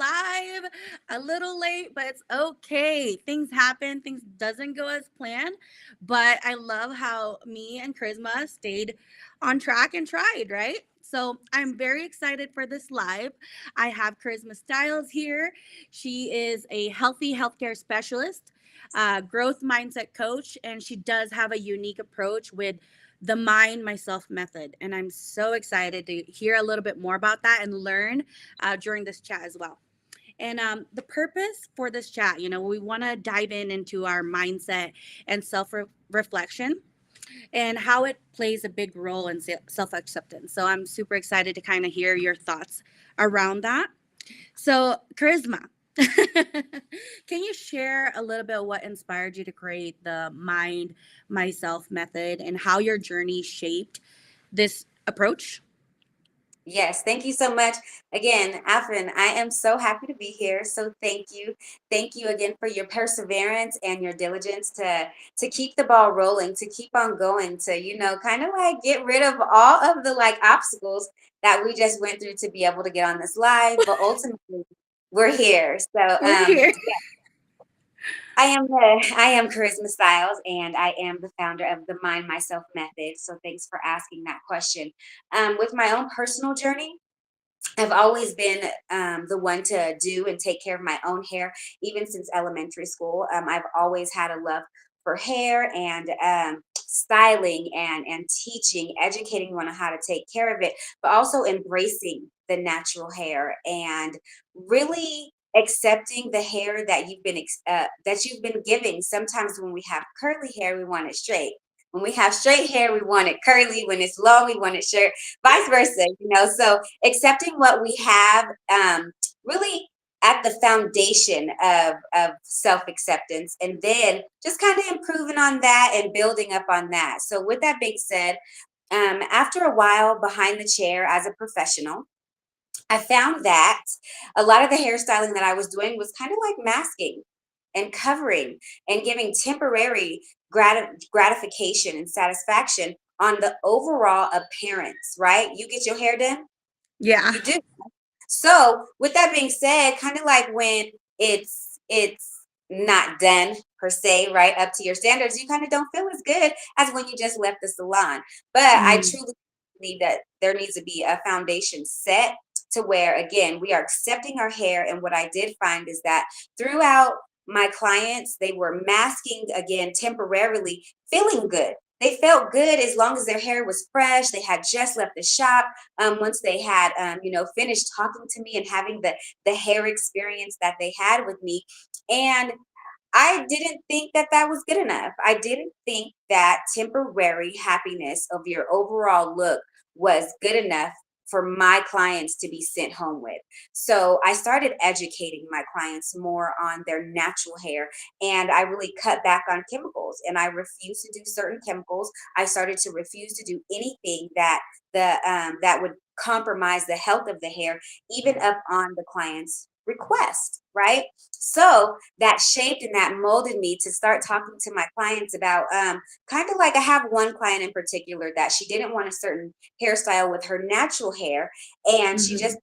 live a little late, but it's okay. Things happen, things doesn't go as planned, but I love how me and Charisma stayed on track and tried, right? So I'm very excited for this live. I have Charisma Stylezz here. She is a healthy healthcare specialist, growth mindset coach, and she does have a unique approach with the Mind Myself method. And I'm so excited to hear a little bit more about that and learn during this chat as well. And the purpose for this chat, we want to dive into our mindset and self reflection and how it plays a big role in self acceptance. So I'm super excited to kind of hear your thoughts around that. So, Charisma, can you share a little bit what inspired you to create the Mind Myself method and how your journey shaped this approach? Yes, thank you so much. Again, Alfyn, I am so happy to be here. So thank you. Thank you again for your perseverance and your diligence to keep the ball rolling, to keep on going, to, kind of like get rid of all of the like obstacles that we just went through to be able to get on this live. But ultimately, we're here. So We're here. I am Karizma Stylezz, and I am the founder of the Mind Myself Method. So thanks for asking that question. With my own personal journey, I've always been the one to do and take care of my own hair, even since elementary school. I've always had a love for hair and styling and teaching, educating one on how to take care of it, but also embracing the natural hair and really accepting the hair that you've been giving. Sometimes when we have curly hair, we want it straight. When we have straight hair, we want it curly. When it's long, we want it short, vice versa. So accepting what we have, really at the foundation of self-acceptance, and then just kind of improving on that and building up on that. So with that being said, after a while behind the chair as a professional, I found that a lot of the hairstyling that I was doing was kind of like masking and covering and giving temporary gratification and satisfaction on the overall appearance, right? You get your hair done, Yeah. you do. So with that being said, kind of like when it's not done per se, right, up to your standards, you kind of don't feel as good as when you just left the salon. But I Mm. truly believe that there needs to be a foundation set to where, again, we are accepting our hair. And what I did find is that throughout my clients, they were masking again temporarily, feeling good. They felt good as long as their hair was fresh. They had just left the shop. Once they had, finished talking to me and having the hair experience that they had with me. And I didn't think that that was good enough. I didn't think that temporary happiness of your overall look was good enough for my clients to be sent home with. So I started educating my clients more on their natural hair, and I really cut back on chemicals, and I refused to do certain chemicals. I started to refuse to do anything that would compromise the health of the hair, even up on the client's request, right? So that shaped and that molded me to start talking to my clients about kind of like I have one client in particular that she didn't want a certain hairstyle with her natural hair, and she Hmm. just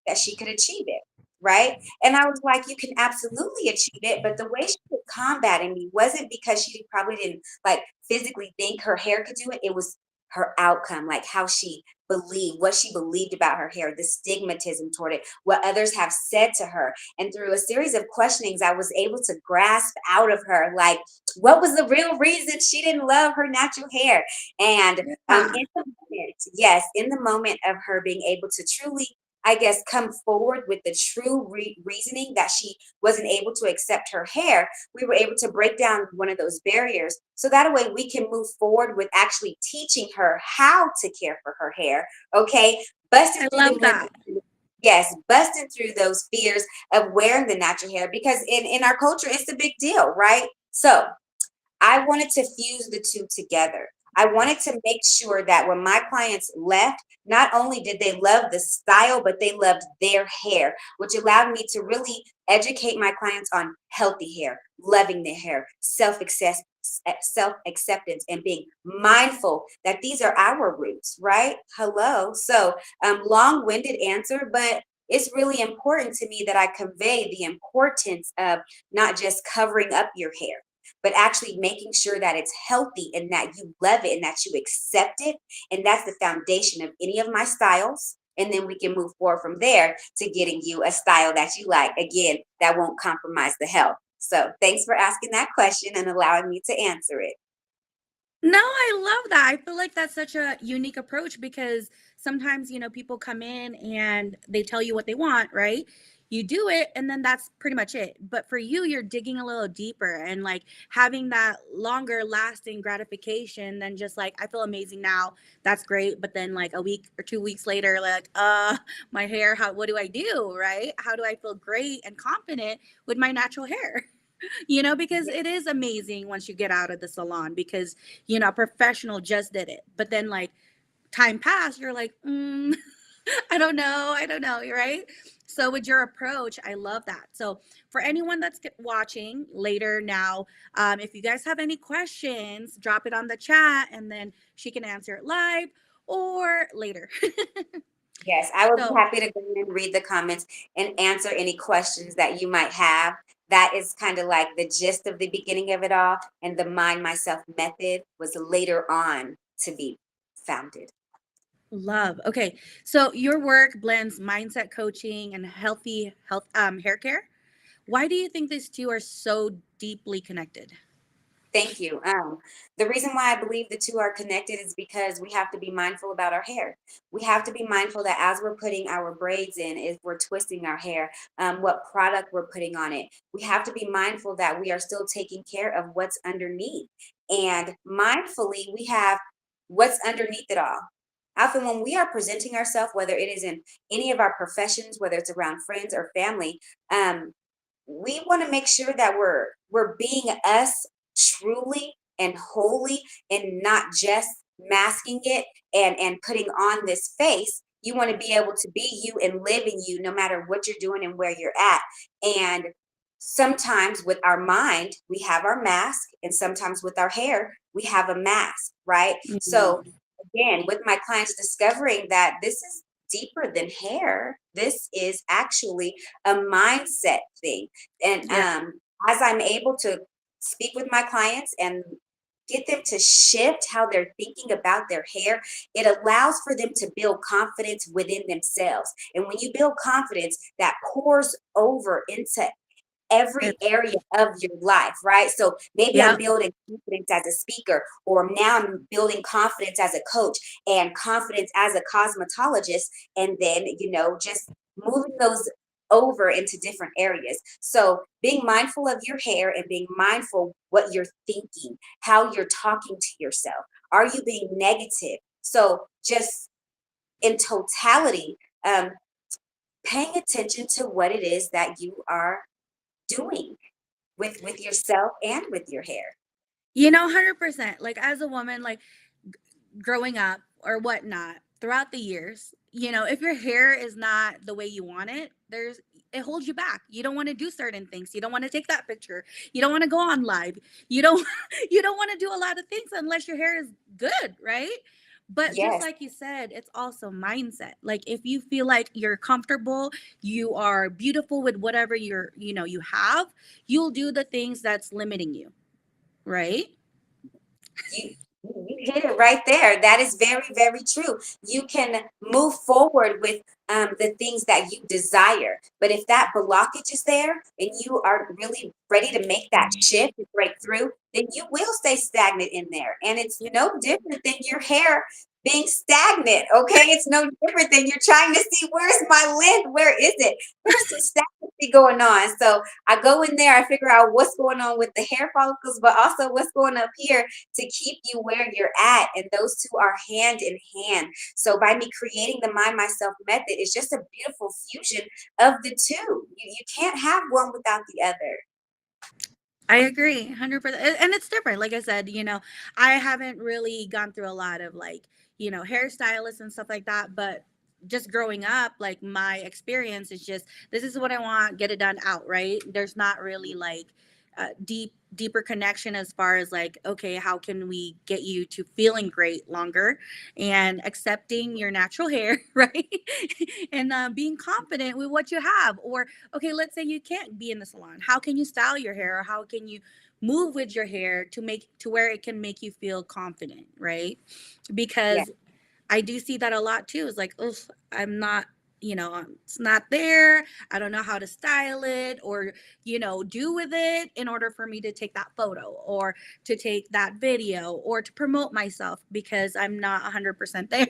that she could achieve it. Right. And I was like, you can absolutely achieve it. But the way she was combating me wasn't because she probably didn't like physically think her hair could do it. It was her outcome, like how she believed, what she believed about her hair, the stigmatism toward it, what others have said to her. And through a series of questionings, I was able to grasp out of her, like, what was the real reason she didn't love her natural hair? And Yeah. in the moment, yes, in the moment of her being able to truly, I guess, come forward with the true reasoning that she wasn't able to accept her hair, we were able to break down one of those barriers. So that way we can move forward with actually teaching her how to care for her hair. Okay. Busting I through love that. yes, busting through those fears of wearing the natural hair, because in our culture, it's a big deal, right? So I wanted to fuse the two together. I wanted to make sure that when my clients left, not only did they love the style, but they loved their hair, which allowed me to really educate my clients on healthy hair, loving their hair, self-acceptance, and being mindful that these are our roots, right? Hello. So long-winded answer, but it's really important to me that I convey the importance of not just covering up your hair, but actually making sure that it's healthy and that you love it and that you accept it. And that's the foundation of any of my styles. And then we can move forward from there to getting you a style that you like. Again, that won't compromise the health. So thanks for asking that question and allowing me to answer it. No, I love that. I feel like that's such a unique approach because sometimes, people come in and they tell you what they want, right? You do it and then that's pretty much it. But for you, you're digging a little deeper and like having that longer lasting gratification than just like, I feel amazing now. That's great. But then like a week or 2 weeks later, like, my hair, what do I do? Right? How do I feel great and confident with my natural hair? Because it is amazing once you get out of the salon because, a professional just did it. But then, like, time passed, you're like, I don't know, right? So, with your approach, I love that. So, for anyone that's watching later now, if you guys have any questions, drop it on the chat and then she can answer it live or later. Yes, I would be So, happy to go in and read the comments and answer any questions that you might have. That is kind of like the gist of the beginning of it all. And the Mind Myself method was later on to be founded. love. Okay. So, your work blends mindset coaching and healthy health hair care. Why do you think these two are so deeply connected? Thank you. The reason why I believe the two are connected is because we have to be mindful about our hair. We have to be mindful that as we're putting our braids in, if we're twisting our hair, what product we're putting on it. We have to be mindful that we are still taking care of what's underneath. And mindfully, we have what's underneath it all. Often, when we are presenting ourselves, whether it is in any of our professions, whether it's around friends or family, um, we want to make sure that we're being us truly and wholly and not just masking it and putting on this face. You want to be able to be you and live in you no matter what you're doing and where you're at. And sometimes with our mind we have our mask, and sometimes with our hair we have a mask, right? So Mm, again, with my clients discovering that this is deeper than hair, this is actually a mindset thing. And yeah. as I'm able to speak with my clients and get them to shift how they're thinking about their hair, it allows for them to build confidence within themselves. And when you build confidence, that pours over into every It's area of your life, right? So maybe I'm yep. building confidence as a speaker, or now I'm building confidence as a coach and confidence as a cosmetologist, and then, just moving those over into different areas. So being mindful of your hair and being mindful what you're thinking, how you're talking to yourself. Are you being negative? So just in totality, paying attention to what it is that you are doing with yourself and with your hair. 100%. Like as a woman, like growing up or whatnot, throughout the years, if your hair is not the way you want it, it holds you back. You don't want to do certain things. You don't want to take that picture. You don't want to go on live. You don't you don't want to do a lot of things unless your hair is good, right? But just Yes, like you said, it's also mindset. Like if you feel like you're comfortable, you are beautiful with whatever you have, you'll do the things that's limiting you, right? you you hit it right there. That is very, very true. You can move forward with the things that you desire, but if that blockage is there and you are really ready to make that shift and break through, then you will stay stagnant in there. And it's Yeah. no different than your hair being stagnant. Okay, it's no different than you're trying to see, where's my length, where is it? There's some stagnancy going on. So I go in there, I figure out what's going on with the hair follicles, but also what's going up here to keep you where you're at. And those two are hand in hand. So by me creating the Mind Myself method, it's just a beautiful fusion of the two. You can't have one without the other. I agree 100%. And it's different. Like I said, I haven't really gone through a lot of like, hairstylists and stuff like that. But just growing up, like my experience is just, this is what I want, get it done out, right? There's not really like deeper connection as far as like, okay, how can we get you to feeling great longer and accepting your natural hair, right? And being confident with what you have. Or okay, let's say you can't be in the salon, how can you style your hair, or how can you move with your hair to make to where it can make you feel confident, right? Yeah. Because I do see that a lot too. It's like, oh, I'm not, it's not there. I don't know how to style it or, do with it in order for me to take that photo or to take that video or to promote myself because I'm not 100% there,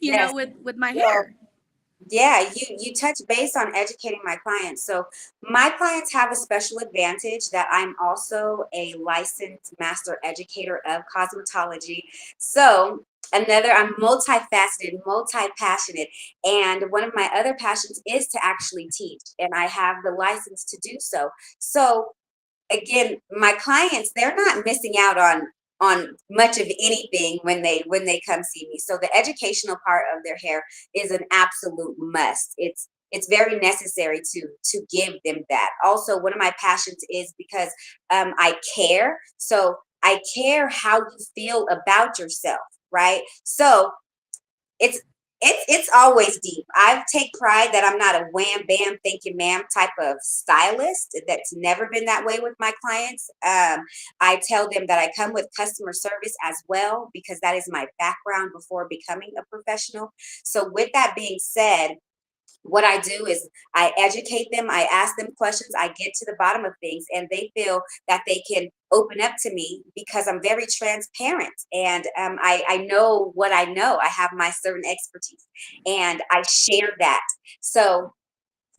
Yes. with my Well, hair. yeah, you touch base on educating my clients. So my clients have a special advantage that I'm also a licensed master educator of cosmetology. So I'm multifaceted, multi-passionate, and one of my other passions is to actually teach, and I have the license to do so. So again, my clients, they're not missing out on much of anything when they come see me. So the educational part of their hair is an absolute must. It's very necessary to give them that. Also, one of my passions is because I care. So I care how you feel about yourself, right? So it's it's always deep. I take pride that I'm not a wham bam thank you ma'am type of stylist. That's never been that way with my clients. I tell them that I come with customer service as well because that is my background before becoming a professional. So with that being said, what I do is I educate them, I ask them questions, I get to the bottom of things, and they feel that they can open up to me because I'm very transparent and I know what I know. I have my certain expertise and I share that. So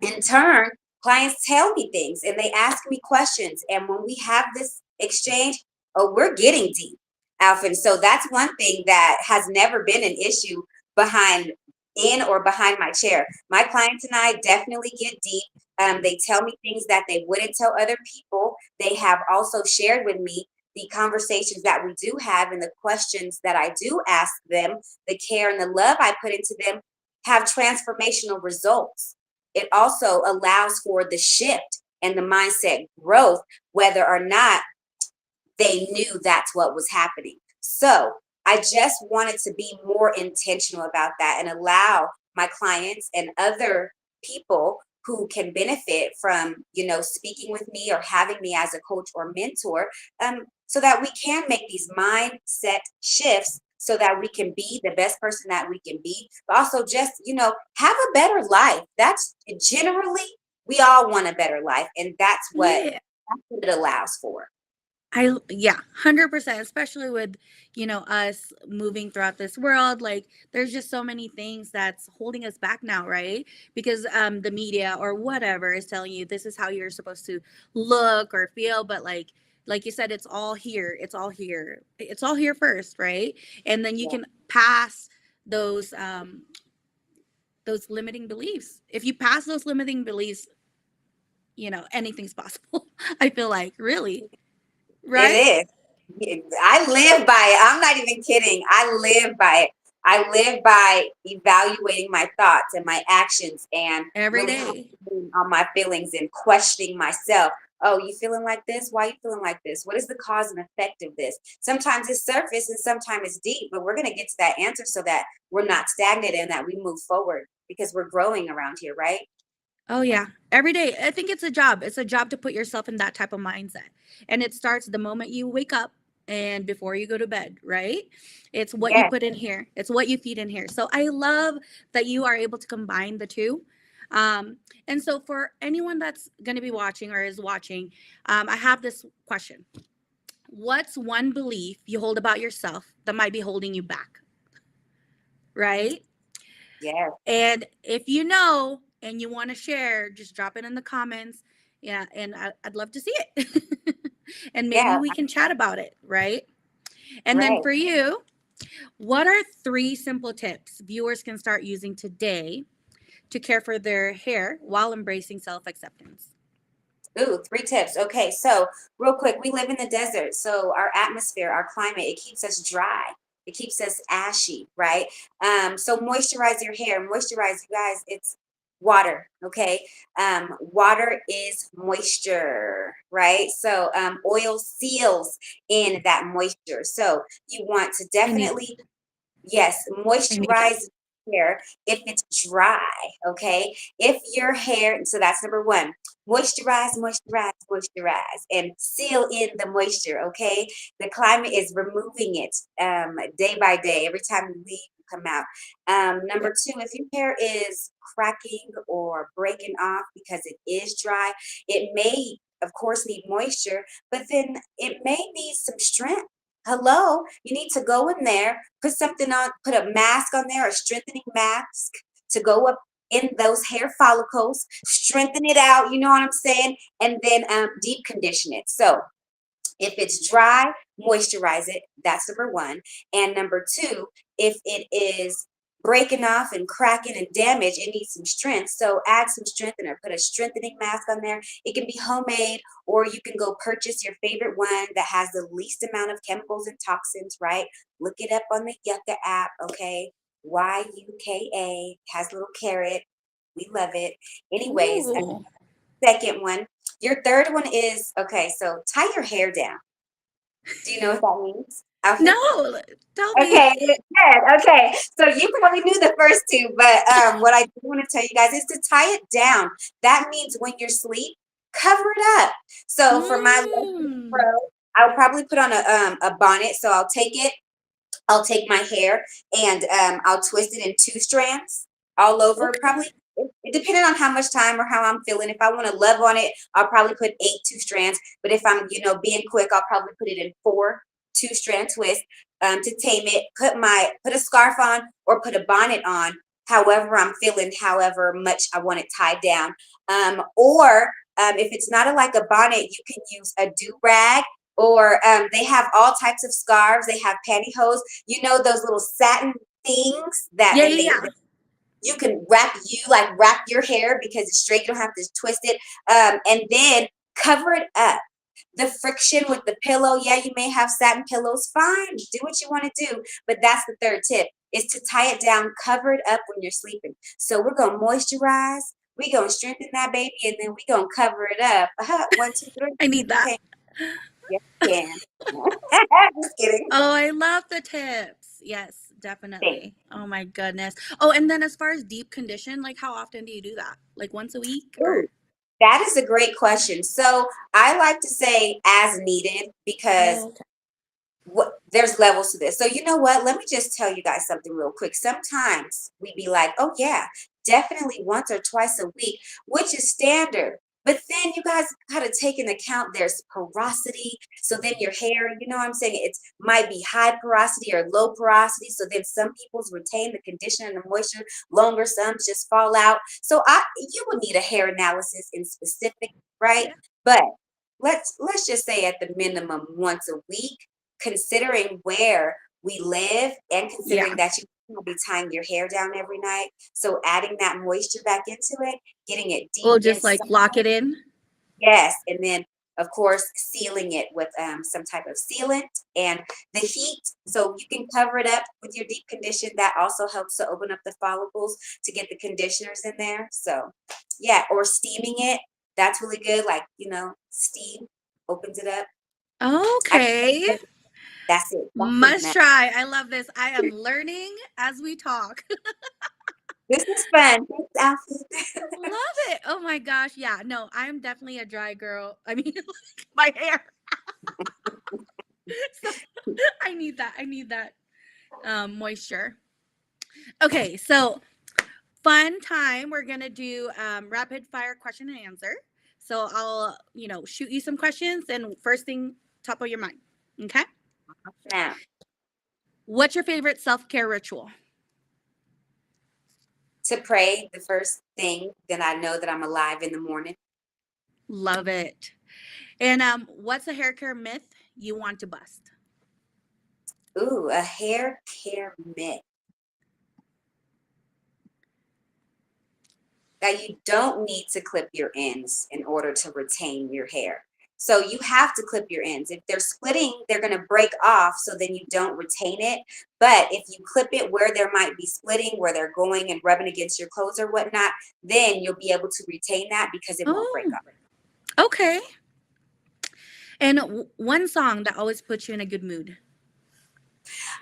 in turn, clients tell me things and they ask me questions. And when we have this exchange, oh, we're getting deep, Alfyn. So that's one thing that has never been an issue behind in or behind my chair. My clients and I definitely get deep. They tell me things that they wouldn't tell other people. They have also shared with me the conversations that we do have and the questions that I do ask them, the care and the love I put into them have transformational results. It also allows for the shift and the mindset growth, whether or not they knew that's what was happening. So I just wanted to be more intentional about that and allow my clients and other people who can benefit from, speaking with me or having me as a coach or mentor, so that we can make these mindset shifts so that we can be the best person that we can be, but also just, have a better life. That's generally, we all want a better life. And Yeah. that's what it allows for. Yeah, 100%, especially with, us moving throughout this world. Like, there's just so many things that's holding us back now, right? Because the media or whatever is telling you this is how you're supposed to look or feel, but like you said, it's all here. It's all here. It's all here first, right? And then you Yeah. can pass those limiting beliefs. If you pass those limiting beliefs, anything's possible. I feel like, really, It right? is. I live by it. I'm not even kidding. I live by it. I live by evaluating my thoughts and my actions and Every really day. honing on my feelings and questioning myself. Oh, you feeling like this? Why are you feeling like this? What is the cause and effect of this? Sometimes it's surface and sometimes it's deep, but we're going to get to that answer so that we're not stagnant and that we move forward because we're growing around here, right? Oh yeah, every day. I think it's a job. It's a job to put yourself in that type of mindset. And it starts the moment you wake up and before you go to bed, right? It's what you Yes, put in here. It's what you feed in here. So I love that you are able to combine the two. Um, and so for anyone that's going to be watching or is watching, I have this question. What's one belief you hold about yourself that might be holding you back, right? yes, And if you know and you want to share, just drop it in the comments. Yeah, and I'd love to see it. And maybe yeah, we can chat about it, right? And then right. for you, what are 3 simple tips viewers can start using today to care for their hair while embracing self acceptance? Ooh, 3 tips. Okay, so real quick, we live in the desert, so our atmosphere, our climate, it keeps us dry. It keeps us ashy, right? So moisturize your hair. Moisturize, you guys. Water, okay? Water is moisture, right? So oil seals in that moisture. So you want to I need definitely, yes, I need that. moisturize hair if it's dry, okay? If your hair, so that's number one. Moisturize, moisturize, moisturize, and seal in the moisture, okay? The climate is removing it day by day. Every time you leave, you come out. Number two, if your hair is cracking or breaking off because it is dry, it may, of course, need moisture, but then it may need some strength. Hello, you need to go in there, put something on, put a mask on there, a strengthening mask to go up in those hair follicles, strengthen it out, you know what I'm saying? And then deep condition it. So if it's dry, moisturize it. That's number one. And number two, if it is breaking off and cracking and damaged, it needs some strength. So add some strengthener. Put a strengthening mask on there. It can be homemade, or you can go purchase your favorite one that has the least amount of chemicals and toxins, right? Look it up on the Yucca app, okay? Yuka has a little carrot. We love it. Anyways, Ooh. second one. Your third one is okay, so tie your hair down. Do you know what that means, Alfyn? No, tell me. Okay, good. Okay, so you probably knew the first two, but what I do want to tell you guys is to tie it down. That means when you're asleep, cover it up. So for my local pro, Mm. I'll probably put on a bonnet. So I'll take my hair and I'll twist it in two strands all over. Okay. Probably depending on how much time or how I'm feeling. If I want to love on it, I'll probably put eight two strands. But if I'm, being quick, I'll probably put it in four two strand twists to tame it. Put a scarf on or put a bonnet on. However I'm feeling, however much I want it tied down. Or if it's not like a bonnet, you can use a do rag, or they have all types of scarves. They have pantyhose, those little satin things that, Yeah, and yeah, yeah. you can wrap your hair because it's straight. You don't have to twist it. And then cover it up. The friction with the pillow, yeah, you may have satin pillows. Fine, do what you want to do. But that's the third tip, is to tie it down, cover it up when you're sleeping. So we're gonna moisturize, we're gonna strengthen that baby, and then we're gonna cover it up. One, two, three. I need that. Okay. Yes, you can. Just kidding. Oh, I love the tips. Yes, Thanks. definitely. Oh my goodness. Oh, and then as far as deep condition, like how often do you do that? Like once a week or? Ooh, that is a great question. So I like to say as needed, because Oh, okay. there's levels to this. So you know what? Let me just tell you guys something real quick. Sometimes we be like, oh yeah, definitely once or twice a week, which is standard. But then you guys gotta take into account there's porosity. So then your hair, you know what I'm saying? It might be high porosity or low porosity. So then some people's retain the condition and the moisture longer, some just fall out. So you would need a hair analysis in specific, right? Yeah. But let's just say at the minimum once a week, considering where we live and considering Yeah. that you will be tying your hair down every night. So adding that moisture back into it, getting it deep We'll just inside. like lock it in. Yes. And then of course sealing it with some type of sealant and the heat. So you can cover it up with your deep condition. That also helps to open up the follicles to get the conditioners in there. So yeah, or steaming it. That's really good. Like, steam opens it up. I, Okay. that's it. That's it, Must man. try. I love this. I am learning as we talk. This is fun. Thanks, Alfie. Love it. Oh my gosh. Yeah. No, I'm definitely a dry girl. I mean, my hair. So I need that. I need that moisture. Okay. So fun time. We're going to do rapid fire question and answer. So I'll, shoot you some questions and first thing top of your mind. Okay. Now, What's your favorite self care ritual? to pray the first thing, then I know that I'm alive in the morning. Love it. And what's a hair care myth you want to bust? Ooh, a hair care myth. That you don't need to clip your ends in order to retain your hair. So you have to clip your ends. If they're splitting, they're going to break off, so then you don't retain it. But if you clip it where there might be splitting, where they're going and rubbing against your clothes or whatnot, then you'll be able to retain that because it won't break Oh, off. okay. And one song that always puts you in a good mood.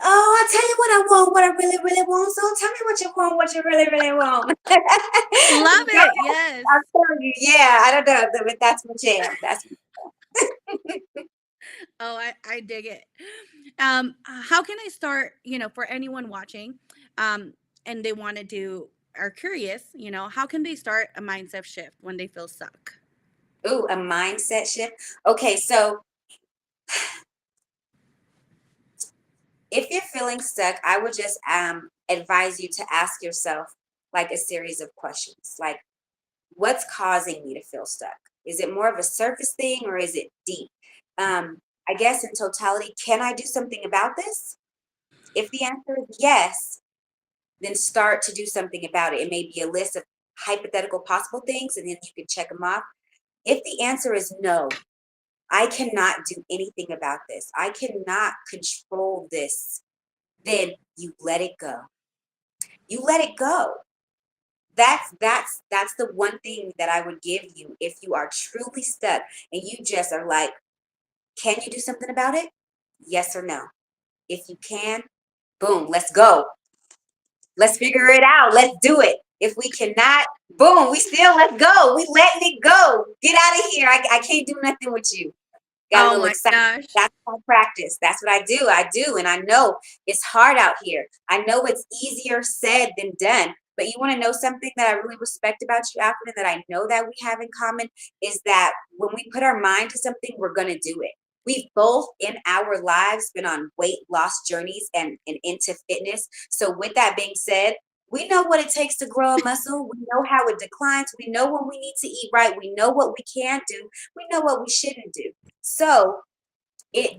Oh, I tell you what I want, what I really, really want. So tell me what you want, what you really, really want. Love Girl, it. Yes. I'm telling you, yeah, I don't know, but that's my jam. That's Oh, I dig it. How can I start, for anyone watching, um, and they want to do, are curious, how can they start a mindset shift when they feel stuck? ooh, a mindset shift. Okay, so if you're feeling stuck, I would just advise you to ask yourself like a series of questions, like what's causing me to feel stuck? Is it more of a surface thing or is it deep? I guess in totality, can I do something about this? If the answer is yes, then start to do something about it. It may be a list of hypothetical possible things, and then you can check them off. If the answer is no, I cannot do anything about this, I cannot control this, then you let it go. You let it go. That's the one thing that I would give you if you are truly stuck and you just are like, can you do something about it? Yes or no. If you can, boom, let's go. Let's figure it out. Let's do it. If we cannot, boom, we still let's go. We letting it go. Get out of here. I can't do nothing with you. Got a Oh little my excited. gosh. That's my practice. That's what I do. I do. And I know it's hard out here. I know it's easier said than done. But you want to know something that I really respect about you, Alfyn, and that I know that we have in common is that when we put our mind to something, we're going to do it. We've both in our lives been on weight loss journeys and into fitness. So, with that being said, we know what it takes to grow a muscle. We know how it declines. We know when we need to eat right. We know what we can do. We know what we shouldn't do. So it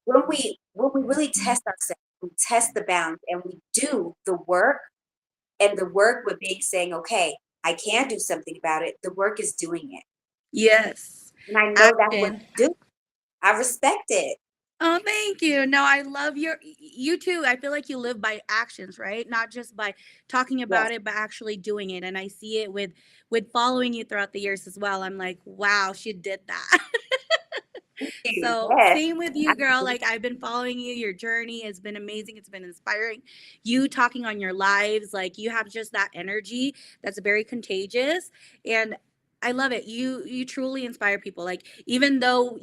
when we really test ourselves, we test the bounds and we do the work, and the work with being saying, okay, I can do something about it. The work is doing it. Yes. And I know that's what Action. you do. I respect it. Oh, thank you. No, I love you too. I feel like you live by actions, right? Not just by talking Yes. about it, but actually doing it. And I see it with following you throughout the years as well. I'm like, wow, she did that. Thank you. So Yes. same with I you, girl. agree. Like I've been following you. Your journey has been amazing. It's been inspiring. You talking on your lives, like you have just that energy that's very contagious. And I love it. You truly inspire people. Like even though,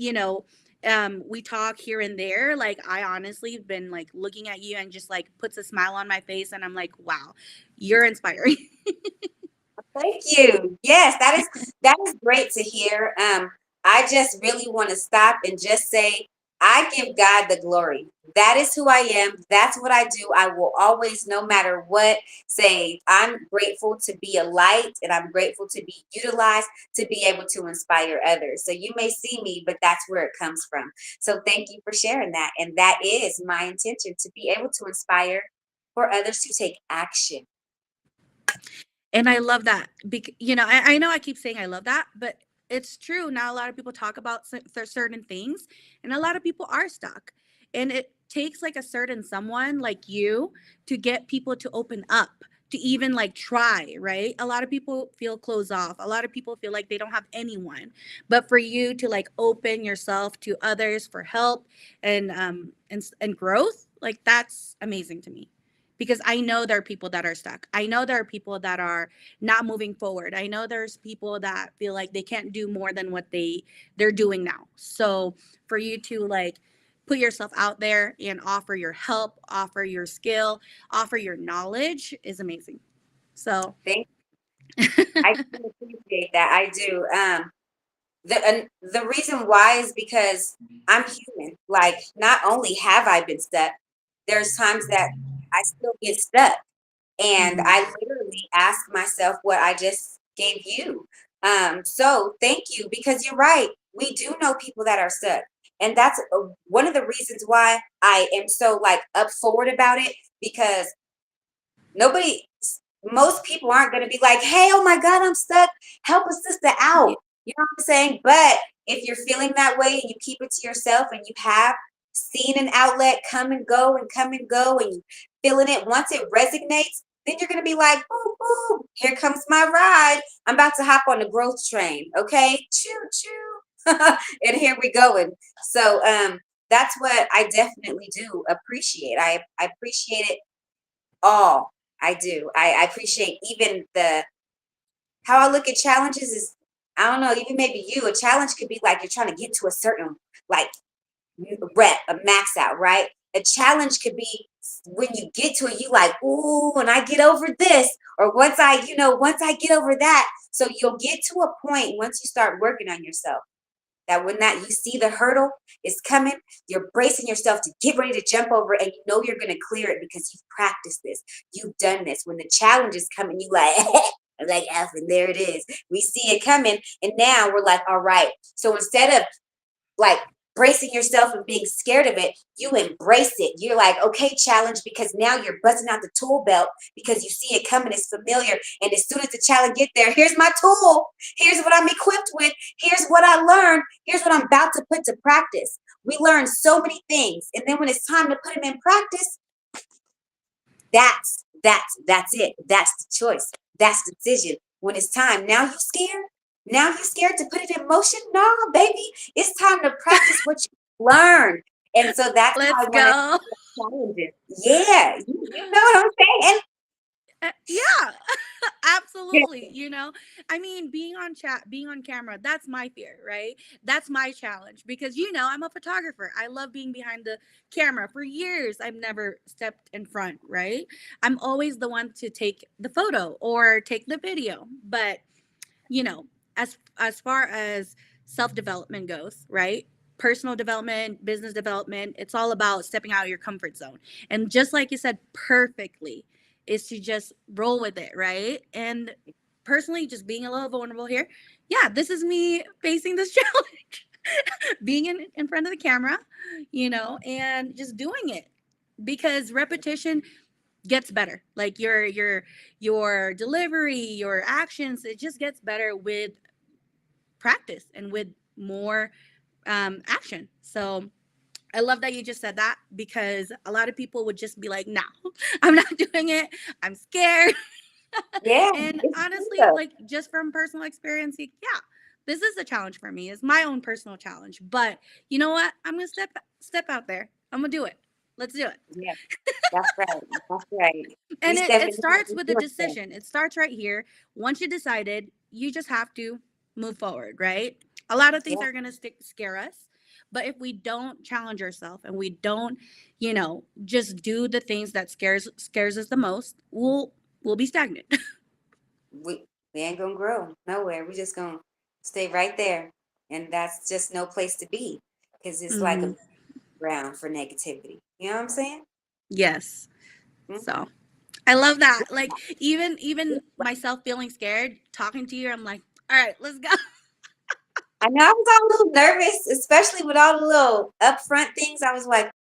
we talk here and there, like I honestly have been like looking at you and just like puts a smile on my face and I'm like, wow, you're inspiring. Thank you. Yes, that is great to hear. I just really want to stop and just say, I give God the glory. That is who I am. That's what I do. I will always, no matter what, say I'm grateful to be a light and I'm grateful to be utilized to be able to inspire others. So you may see me, but that's where it comes from. So thank you for sharing that. And that is my intention, to be able to inspire for others to take action. And I love that. I know I keep saying I love that, but it's true. Now, a lot of people talk about certain things, and a lot of people are stuck. And it takes like a certain someone like you to get people to open up, to even like try, right? A lot of people feel closed off. A lot of people feel like they don't have anyone. But for you to like open yourself to others for help and growth, like that's amazing to me because I know there are people that are stuck. I know there are people that are not moving forward. I know there's people that feel like they can't do more than what they're doing now. So for you to like put yourself out there and offer your help, offer your skill, offer your knowledge is amazing. So Thank I can appreciate that. I do. The reason why is because I'm human. Like, not only have I been stuck, there's times that I still get stuck. And mhm. I literally ask myself what I just gave you. So thank you, because you're right. We do know people that are stuck. And that's one of the reasons why I am so like up forward about it, because nobody, most people aren't going to be like, hey, oh my God, I'm stuck. Help a sister out. Yeah. You know what I'm saying? But if you're feeling that way and you keep it to yourself and you have seen an outlet come and go and come and go and you feeling it, once it resonates, then you're going to be like, boom, boom, here comes my ride. I'm about to hop on the growth train. Okay. Choo, choo. And here we going. So, that's what I definitely do appreciate. I appreciate it all. I do. I appreciate even the how I look at challenges is, I don't know, even maybe you, a challenge could be like you're trying to get to a certain like rep, a max out, right? A challenge could be when you get to it, you like, ooh, when I get over this, or once I get over that. So you'll get to a point once you start working on yourself that when that you see the hurdle is coming, you're bracing yourself to get ready to jump over it, and you know you're gonna clear it because you've practiced this, you've done this. When the challenge is coming, you like like Alfyn, there it is. We see it coming, and now we're like, all right. So instead of like bracing yourself and being scared of it, you embrace it. You're like, okay, challenge, because now you're busting out the tool belt because you see it coming, it's familiar. And as soon as the challenge get there, here's my tool. Here's what I'm equipped with. Here's what I learned. Here's what I'm about to put to practice. We learn so many things. And then when it's time to put them in practice, that's it. That's the choice. That's the decision. When it's time, now you scared. Now you scared to put it in motion. No, baby, it's time to practice what you learned. And so that's how Let's I want to go. challenges. Yeah, you know what I'm saying? Yeah, Yeah, absolutely. I mean, being on camera, that's my fear, right? That's my challenge because, I'm a photographer. I love being behind the camera. For years, I've never stepped in front, right? I'm always the one to take the photo or take the video. But, you know, as far as self-development goes, right? Personal development, business development, it's all about stepping out of your comfort zone. And just like you said perfectly, is to just roll with it, right? And personally, just being a little vulnerable here. Yeah, this is me facing this challenge. Being in front of the camera, and just doing it because repetition gets better. Like your delivery, your actions, it just gets better with practice and with more action. So I love that you just said that because a lot of people would just be like, no, I'm not doing it. I'm scared. yeah, And it's honestly, good. like just from personal experience, yeah, this is a challenge for me. It's my own personal challenge. But you know what? I'm gonna step out there. I'm gonna do it. Let's do it. Yeah, that's right. That's right. We And it, step it into that starts with a resource. decision. It starts right here. Once you decided, you just have to move forward, right? A lot of things Yeah, are going to scare us, but if we don't challenge ourselves and we don't, just do the things that scares us the most, we'll be stagnant. we ain't gonna grow nowhere. We just gonna stay right there, and that's just no place to be because it's like Hmm. a ground for negativity. You know what I'm saying? Yes. Mhm. So I love that. Like even myself feeling scared, talking to you, I'm like, all right, let's go. I know I was all a little nervous, especially with all the little upfront things. I was like,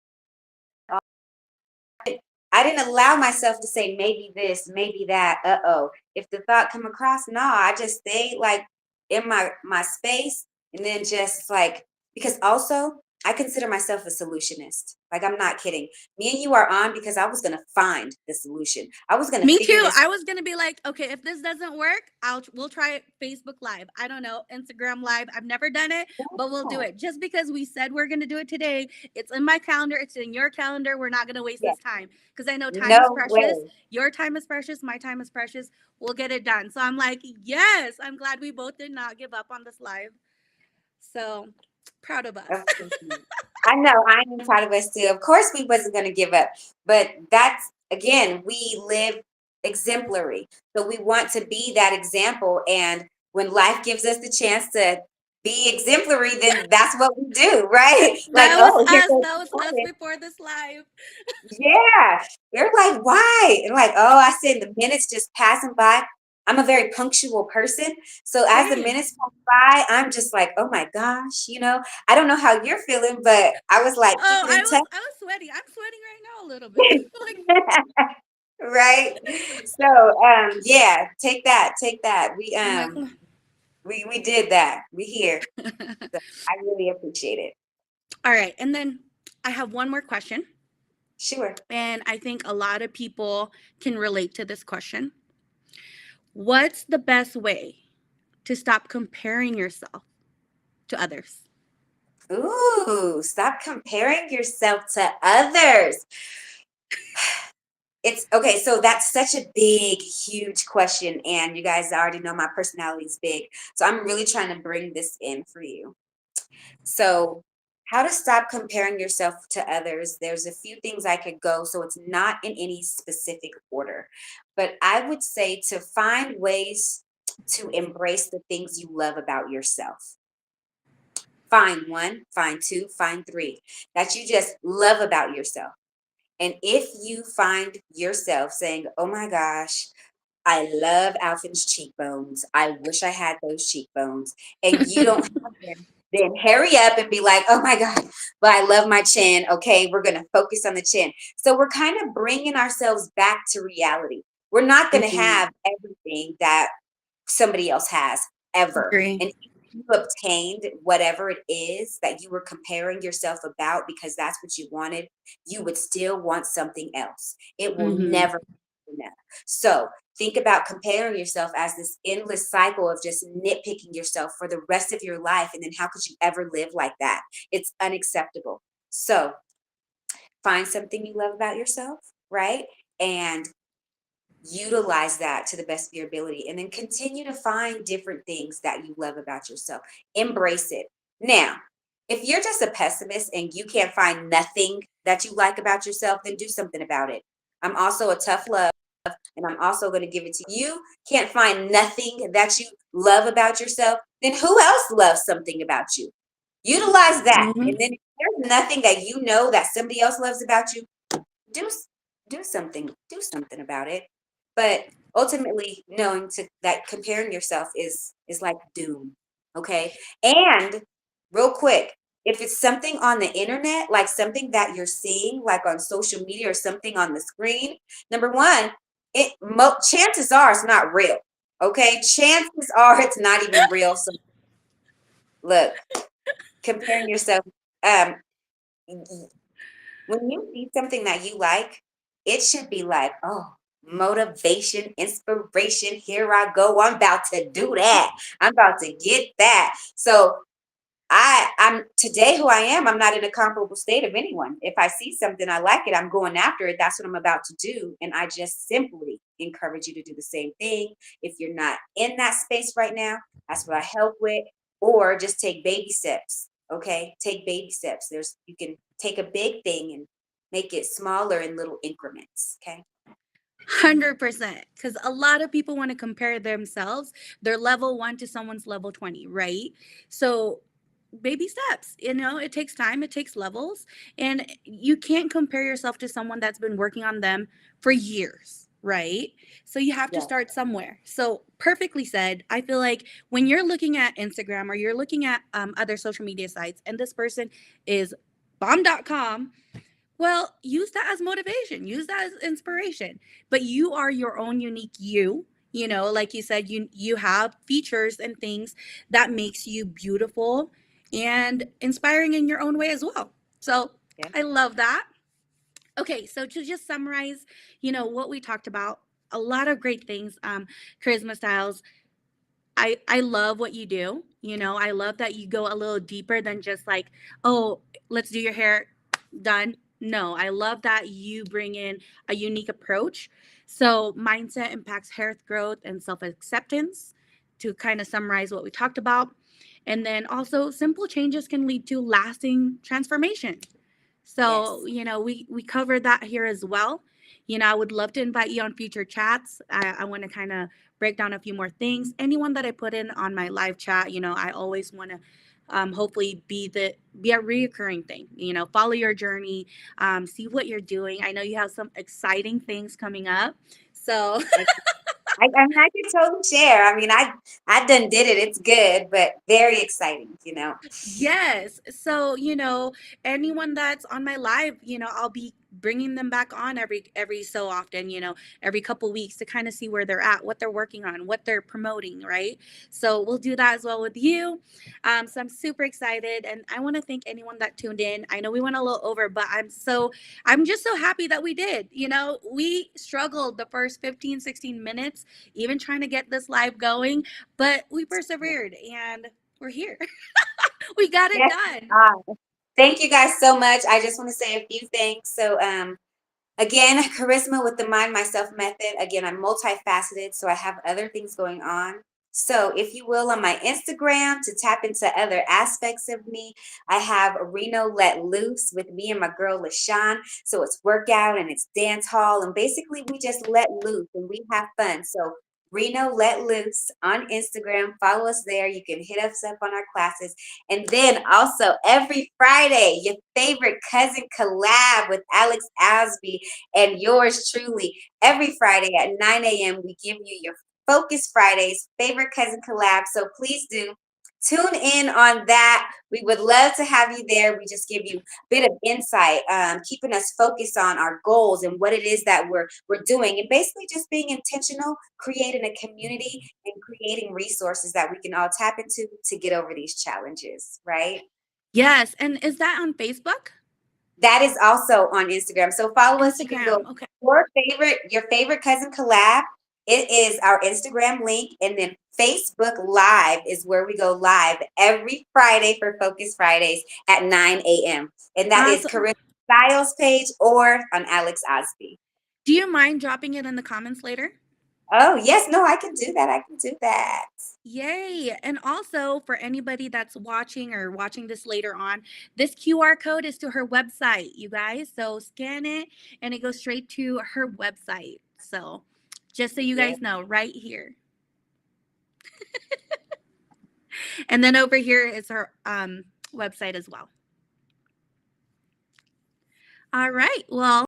I didn't allow myself to say maybe this, maybe that. Uh-oh. If the thought come across, no, I just stayed like in my space and then just like because also I consider myself a solutionist. Like I'm not kidding. Me and you are on because I was gonna find the solution. I was gonna Me figure too. this I was gonna be like, okay, if this doesn't work, we'll try Facebook Live. I don't know, Instagram Live. I've never done it, but we'll do out. it. Just because we said we're gonna do it today, it's in my calendar. It's in your calendar. We're not gonna waste Yeah. this time because I know time is No precious. way. Your time is precious. My time is precious. We'll get it done. So I'm like, yes. I'm glad we both did not give up on this live. So proud of us. Of course not. I know, I am proud of us too. Of course, we wasn't going to give up, but that's again, we live exemplary, so we want to be that example. And when life gives us the chance to be exemplary, then that's what we do, right? Like, That was oh, here us. goes That the was us woman. before this live. Yeah, they're like, why? And like, oh, I said the minutes just passing by. I'm a very punctual person. So as the Same. minutes pass by, I'm just like, oh my gosh, I don't know how you're feeling, but I was like, keep Oh, it in touch. I was sweating. I'm sweating right now a little bit. Like, Right. So yeah, take that. Take that. I'm like, We did that. We here. So I really appreciate it. All right. And then I have one more question. Sure. And I think a lot of people can relate to this question. What's the best way to stop comparing yourself to others? Ooh, stop comparing yourself to others. It's okay, so that's such a big, huge question. And you guys already know my personality is big. So I'm really trying to bring this in for you. So, how to stop comparing yourself to others? There's a few things I could go, so it's not in any specific order. But I would say to find ways to embrace the things you love about yourself. Find one, find two, find three that you just love about yourself. And if you find yourself saying, oh my gosh, I love Alfyn's cheekbones. I wish I had those cheekbones. And you don't have them, then hurry up and be like, oh my God, but I love my chin. Okay, we're going to focus on the chin. So we're kind of bringing ourselves back to reality. We're not going to Mhm. have everything that somebody else has ever. Agree. And if you obtained whatever it is that you were comparing yourself about because that's what you wanted, you would still want something else. It will Mhm. never be enough. So think about comparing yourself as this endless cycle of just nitpicking yourself for the rest of your life. And then how could you ever live like that? It's unacceptable. So find something you love about yourself, right? And utilize that to the best of your ability and then continue to find different things that you love about yourself. Embrace it. Now, if you're just a pessimist and you can't find nothing that you like about yourself, then do something about it. I'm also a tough love, and I'm also going to give it to you. Can't find nothing that you love about yourself, then who else loves something about you? Utilize that. And Mhm. then if there's nothing that you know that somebody else loves about you, do do something about it. But ultimately knowing to that comparing yourself is like doom. Okay. And real quick, if it's something on the internet, like something that you're seeing like on social media or something on the screen, number one, chances are it's not real. Okay, chances are it's not even real. So look, comparing yourself, um when you see something that you like, it should be like, oh, motivation, inspiration. Here I go. I'm about to do that. I'm about to get that. So I'm today who I am. I'm not in a comparable state of anyone. If I see something I like it, I'm going after it. That's what I'm about to do. And I just simply encourage you to do the same thing. If you're not in that space right now, that's what I help with. Or just take baby steps. Okay. Take baby steps. You can take a big thing and make it smaller in little increments. Okay. 100%. Because a lot of people want to compare themselves, their level 1 to someone's level 20, right? So, baby steps, it takes time, it takes levels. And you can't compare yourself to someone that's been working on them for years, right? So, you have to Yeah. start somewhere. So, perfectly said. I feel like when you're looking at Instagram or you're looking at other social media sites and this person is bomb.com, well, use that as motivation, use that as inspiration. But you are your own unique you. Like you said, you have features and things that makes you beautiful and inspiring in your own way as well. So Yeah. I love that. Okay, so to just summarize, what we talked about, a lot of great things. Charisma Styles, I love what you do. I love that you go a little deeper than just like, oh, let's do your hair, done. No, I love that you bring in a unique approach. So, mindset impacts hair growth and self acceptance, to kind of summarize what we talked about. And then also, simple changes can lead to lasting transformation. So, Yes. we covered that here as well. I would love to invite you on future chats. I want to kind of break down a few more things. Anyone that I put in on my live chat, I always want to hopefully be a reoccurring thing. Follow your journey, see what you're doing. I know you have some exciting things coming up. So I mean, I could totally share. I mean, I done did it. It's good, but very exciting. yes. So, anyone that's on my live, I'll be bringing them back on every so often, every couple weeks, to kind of see where they're at, what they're working on, what they're promoting, right? So we'll do that as well with you. So I'm super excited, and I want to thank anyone that tuned in. I know we went a little over, but I'm just so happy that we did. We struggled the first 15, 16 minutes, even trying to get this live going, but we persevered and we're here. We got it Yes. done. Thank you guys so much. I just want to say a few things. So, again, charisma with the mind myself method. Again, I'm multifaceted, so I have other things going on. So, if you will, on my Instagram to tap into other aspects of me, I have Reno Let Loose with me and my girl LaShawn. So it's workout and it's dance hall, and basically we just let loose and we have fun. So Reno Let Loose on Instagram. Follow us there. You can hit us up on our classes. And then also every Friday, your favorite cousin collab with Alex Asby and yours truly. Every Friday at 9 a.m., we give you your Focus Fridays favorite cousin collab. So please do tune in on that. We would love to have you there. We just give you a bit of insight, keeping us focused on our goals and what it is that we're doing, and basically just being intentional, creating a community and creating resources that we can all tap into to get over these challenges, right? Yes. And is that on Facebook? That is also on Instagram. So follow us. You can go Instagram. Okay. your favorite cousin collab. It is our Instagram link, and then Facebook Live is where we go live every Friday for Focus Fridays at 9 a.m. And that is Awesome. Karizma Stylezz page or on Alex Osby. Do you mind dropping it in the comments later? Oh yes, no, I can do that. I can do that. Yay. And also, for anybody that's watching this later on, this QR code is to her website, you guys. So scan it and it goes straight to her website. So just so you Yeah. guys know, right here. And then over here is her website as well. All right. Well,